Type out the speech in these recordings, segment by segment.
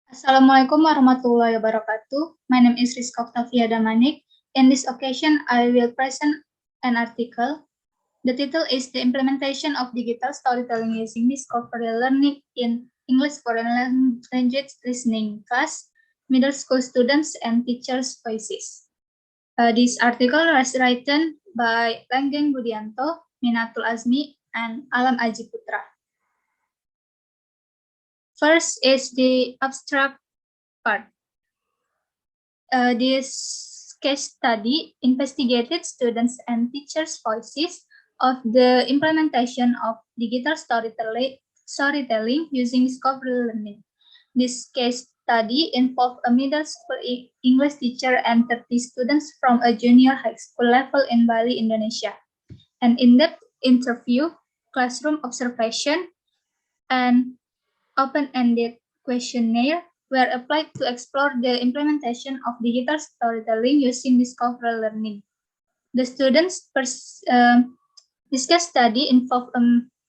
Assalamualaikum warahmatullahi wabarakatuh. My name is Rizka Octavia Damanik. In this occasion, I will present an article. The title is The Implementation of Digital Storytelling Using Discovery Learning in English Foreign Language Listening Class, Middle School Students and Teachers' Voices. This article was written by Langgeng Budianto, Minatul Azmi, and Alam Aji Putra. First is the abstract part. This case study investigated students and teachers' voices of the implementation of digital storytelling using discovery learning. This case study involved a middle school English teacher and 30 students from a junior high school level in Bali, Indonesia. An in-depth interview, classroom observation, and open-ended questionnaire were applied to explore the implementation of digital storytelling using discovery learning. The students' discussed study involved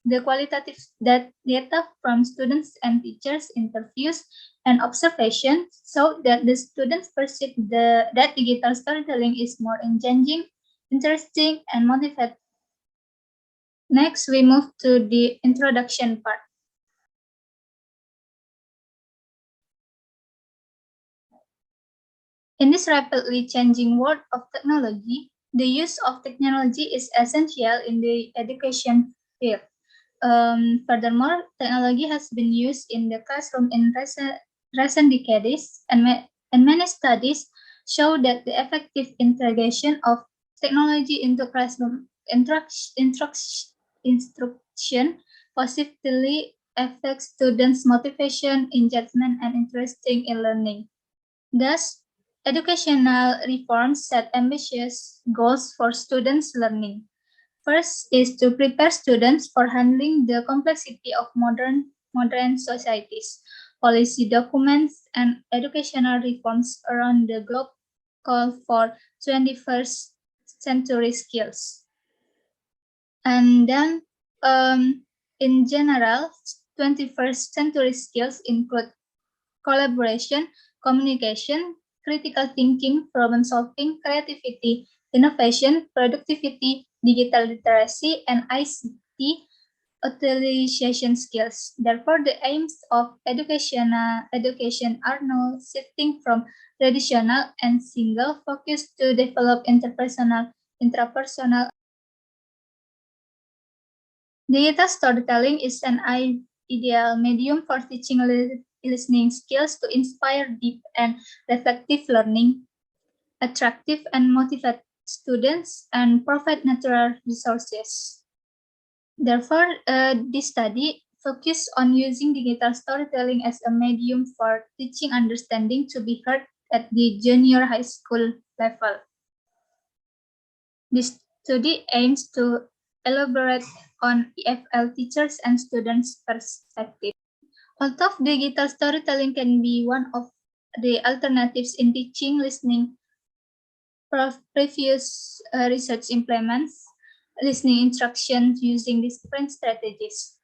the qualitative data from students and teachers' interviews and observations, so that the students perceive that digital storytelling is more engaging, interesting, and motivating. Next, we move to the introduction part. In this rapidly changing world of technology, the use of technology is essential in the education field. Furthermore, technology has been used in the classroom in recent decades, and many studies show that the effective integration of technology into classroom instruction positively affects students' motivation, engagement, and interest in learning. Thus, educational reforms set ambitious goals for students' learning. First is to prepare students for handling the complexity of modern societies. Policy documents and educational reforms around the globe call for 21st century skills. And then, in general, 21st century skills include collaboration, communication, critical thinking, problem solving, creativity, innovation, productivity, digital literacy, and ICT utilization skills. Therefore, the aims of education are now shifting from traditional and single focus to develop interpersonal. Digital storytelling is an ideal medium for teaching listening skills to inspire deep and reflective learning, attractive and motivate students, and provide natural resources. Therefore, this study focused on using digital storytelling as a medium for teaching understanding to be heard at the junior high school level. This study aims to elaborate on EFL teachers and students' perspective. Although digital storytelling can be one of the alternatives in teaching listening, previous research implements listening instructions using different strategies.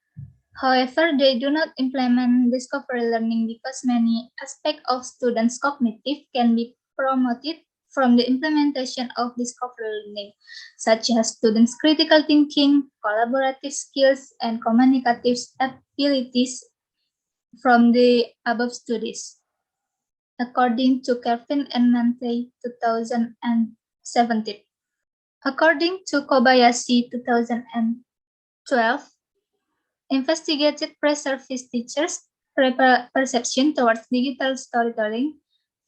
However, they do not implement discovery learning because many aspects of students' cognitive can be promoted from the implementation of discovery learning, such as students' critical thinking, collaborative skills, and communicative abilities from the above studies. According to Kelvin and Mante 2017. According to Kobayashi 2012, investigated pre-service teachers' perception towards digital storytelling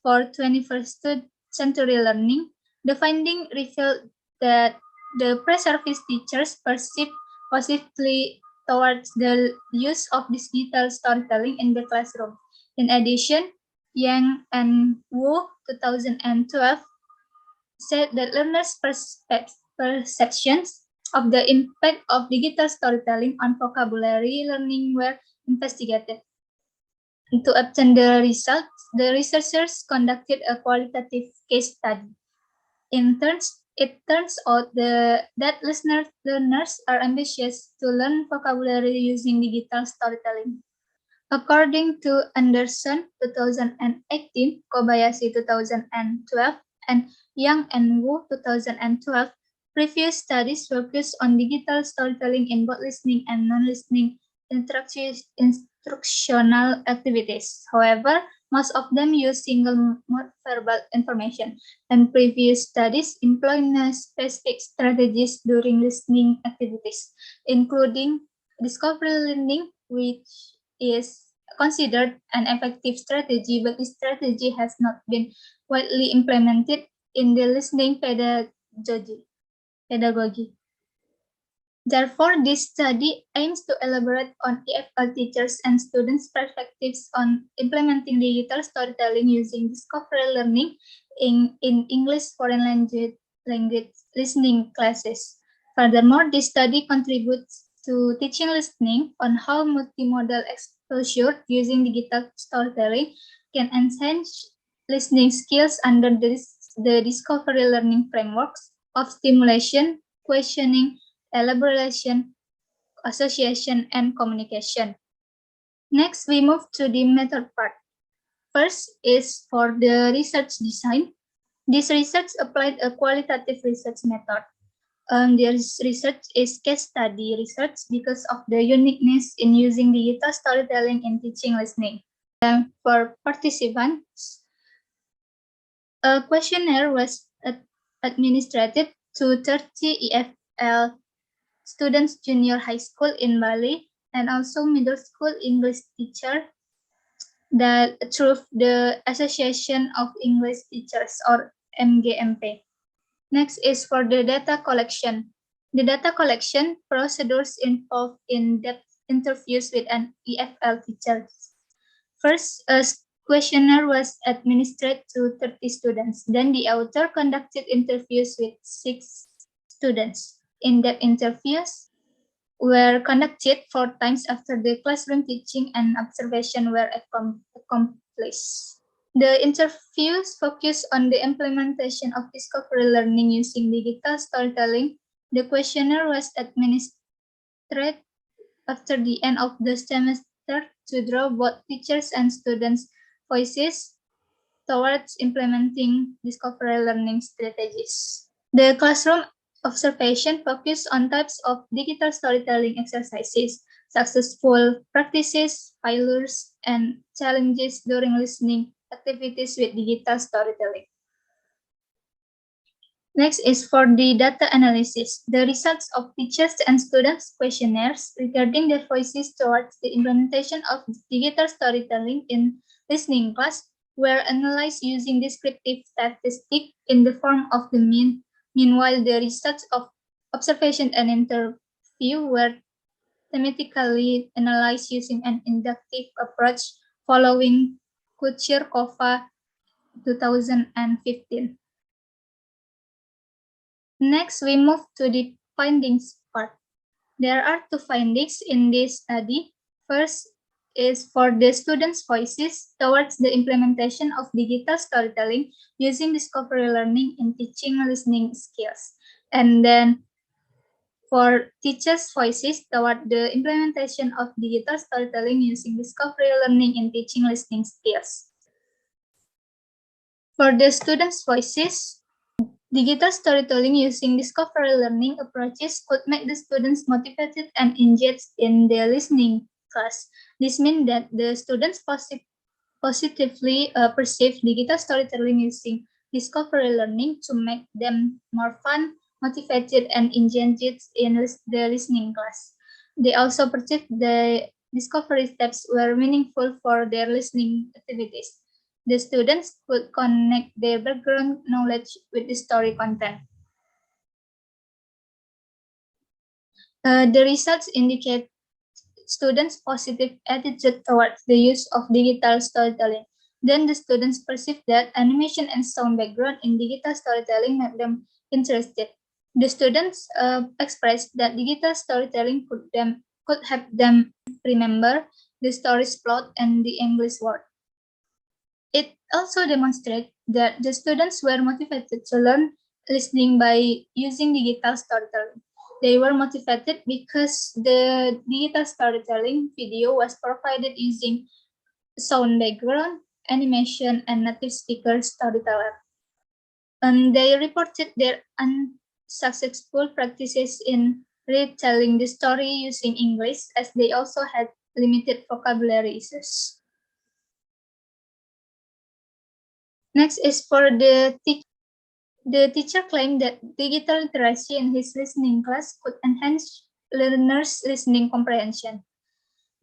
for 21st century learning. The finding revealed that the pre-service teachers perceived positively towards the use of digital storytelling in the classroom. In addition, Yang and Wu 2012 said that learners' perceptions of the impact of digital storytelling on vocabulary learning were investigated. To obtain the results, the researchers conducted a qualitative case study. It turns out that learners are ambitious to learn vocabulary using digital storytelling. According to Anderson 2018, Kobayashi 2012, and Yang and Wu 2012, previous studies focused on digital storytelling in both listening and non-listening instructional activities. However, most of them use single-mode verbal information, and previous studies employ specific strategies during listening activities, including discovery learning, which is considered an effective strategy, but this strategy has not been widely implemented in the listening pedagogy. Therefore, this study aims to elaborate on EFL teachers and students' perspectives on implementing digital storytelling using discovery learning in English foreign language listening classes. Furthermore, this study contributes to teaching listening on how multimodal exposure using digital storytelling can enhance listening skills under the discovery learning frameworks of stimulation, questioning, elaboration, association, and communication. Next, we move to the method part. First is for the research design. This research applied a qualitative research method. This research is case study research because of the uniqueness in using digital storytelling in teaching listening. And for participants, a questionnaire was administered to 30 EFL students junior high school in Bali and also middle school English teacher that through the Association of English Teachers or MGMP. Next is for the data collection. The data collection procedures involve in-depth interviews with an EFL teacher. First, a questionnaire was administered to 30 students. Then the author conducted interviews with 6 students. In-depth interviews were conducted 4 times after the classroom teaching and observation were accomplished. The interviews focused on the implementation of discovery learning using digital storytelling. The questionnaire was administered after the end of the semester to draw both teachers and students' voices towards implementing discovery learning strategies. The classroom observation focused on types of digital storytelling exercises, successful practices, failures, and challenges during listening activities with digital storytelling. Next is for the data analysis. The results of teachers and students' questionnaires regarding their voices towards the implementation of digital storytelling in listening class were analyzed using descriptive statistics in the form of the mean. Meanwhile, the results of observation and interview were thematically analyzed using an inductive approach following Kucherkova 2015. Next, we move to the findings part. There are 2 findings in this study. First is for the students' voices towards the implementation of digital storytelling using discovery learning in teaching listening skills. And then for teachers' voices toward the implementation of digital storytelling using discovery learning in teaching listening skills. For the students' voices, digital storytelling using discovery learning approaches could make the students motivated and engaged in their listening class. This means that the students positively perceive digital storytelling using discovery learning to make them more fun, motivated, and engaged in the listening class. They also perceive the discovery steps were meaningful for their listening activities. The students could connect their background knowledge with the story content. The results indicate students' positive attitude towards the use of digital storytelling. Then the students perceive that animation and sound background in digital storytelling make them interested. The students expressed that digital storytelling could help them remember the story's plot and the English word. It also demonstrates that the students were motivated to learn listening by using digital storytelling. They were motivated because the digital storytelling video was provided using sound background, animation, and native speaker storyteller. They reported their unsuccessful practices in retelling the story using English, as they also had limited vocabulary issues. Next is for the teacher. The teacher claimed that digital literacy in his listening class could enhance learners' listening comprehension.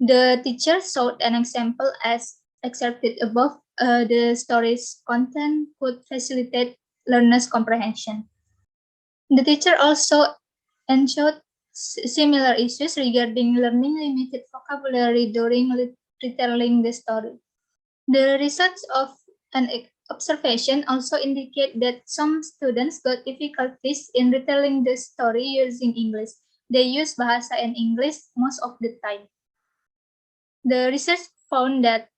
The teacher showed an example as excerpted above. The story's content could facilitate learners' comprehension. The teacher also ensured similar issues regarding learning limited vocabulary during retelling the story. The results of an observation also indicate that some students got difficulties in retelling the story using English. They use Bahasa and English most of the time. The researcher found that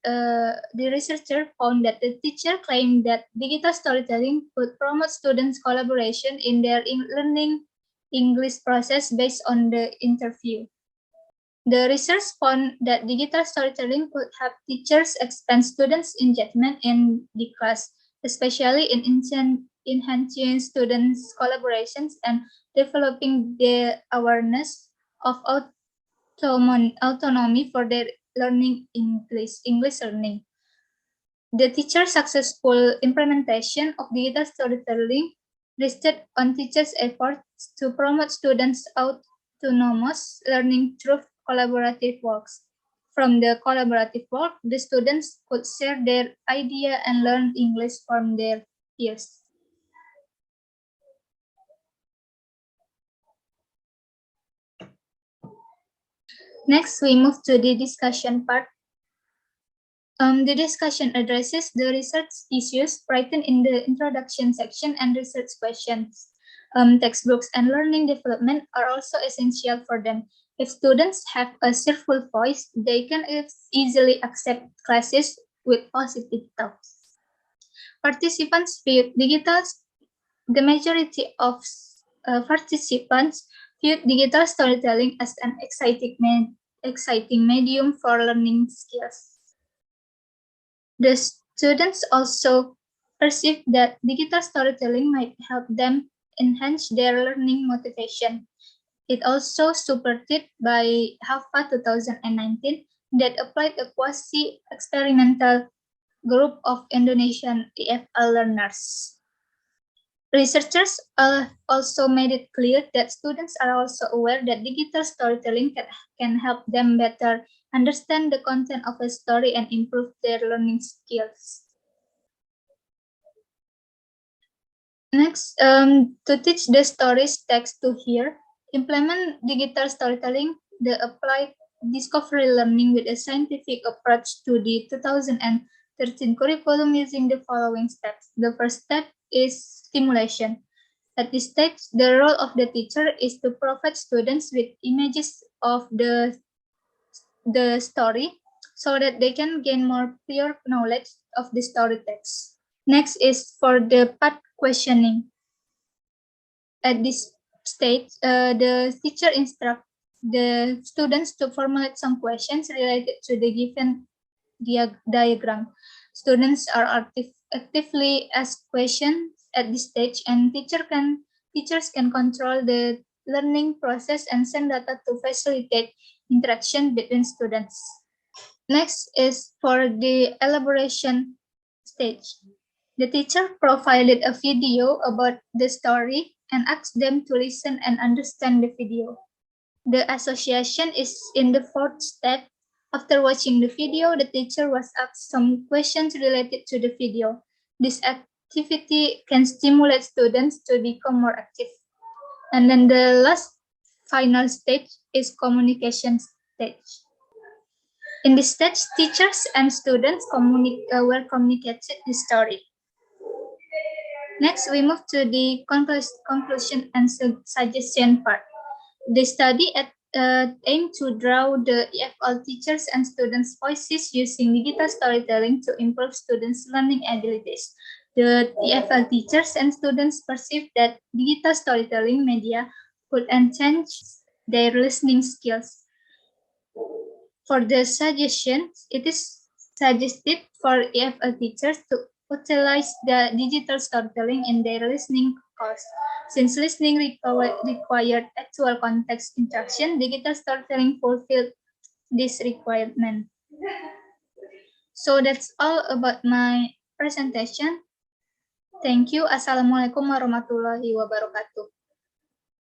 the teacher claimed that digital storytelling could promote students' collaboration in their learning English process based on the interview. The research found that digital storytelling could help teachers expand students' engagement in the class, especially in enhancing students' collaborations and developing their awareness of autonomy for their learning English learning. The teacher's successful implementation of digital storytelling rested on teachers' efforts to promote students' autonomous learning through collaborative works. From the collaborative work, the students could share their idea and learn English from their peers. Next, we move to the discussion part. The discussion addresses the research issues written in the introduction section and research questions. Textbooks and learning development are also essential for them. If students have a cheerful voice, they can easily accept classes with positive thoughts. Participants viewed digital. The majority of participants viewed digital storytelling as an exciting medium for learning skills. The students also perceived that digital storytelling might help them enhance their learning motivation. It also supported by HAFA 2019 that applied a quasi-experimental group of Indonesian EFL learners. Researchers also made it clear that students are also aware that digital storytelling can help them better understand the content of a story and improve their learning skills. Next, to teach the stories text to hear, implement digital storytelling, the applied discovery learning with a scientific approach to the 2013 curriculum using the following steps. The first step is stimulation. At this stage, the role of the teacher is to provide students with images of the story so that they can gain more pure knowledge of the story text. Next is for the part questioning. At this stage, the teacher instructs the students to formulate some questions related to the given diagram. Students are actively asked questions at this stage, and teachers can control the learning process and send data to facilitate interaction between students. Next is for the elaboration stage. The teacher provided a video about the story and asked them to listen and understand the video. The association is in the fourth step. After watching the video, the teacher was asked some questions related to the video. This activity can stimulate students to become more active. And then the last final stage is communication stage. In this stage, teachers and students were communicated the story. Next, we move to the conclusion and suggestion part. The study aimed to draw the EFL teachers and students' voices using digital storytelling to improve students' learning abilities. The EFL teachers and students perceived that digital storytelling media could enhance their listening skills. For the suggestions, it is suggested for EFL teachers to utilize the digital storytelling in their listening course. Since listening required actual context instruction, digital storytelling fulfilled this requirement. So that's all about my presentation. Thank you. Assalamualaikum warahmatullahi wabarakatuh.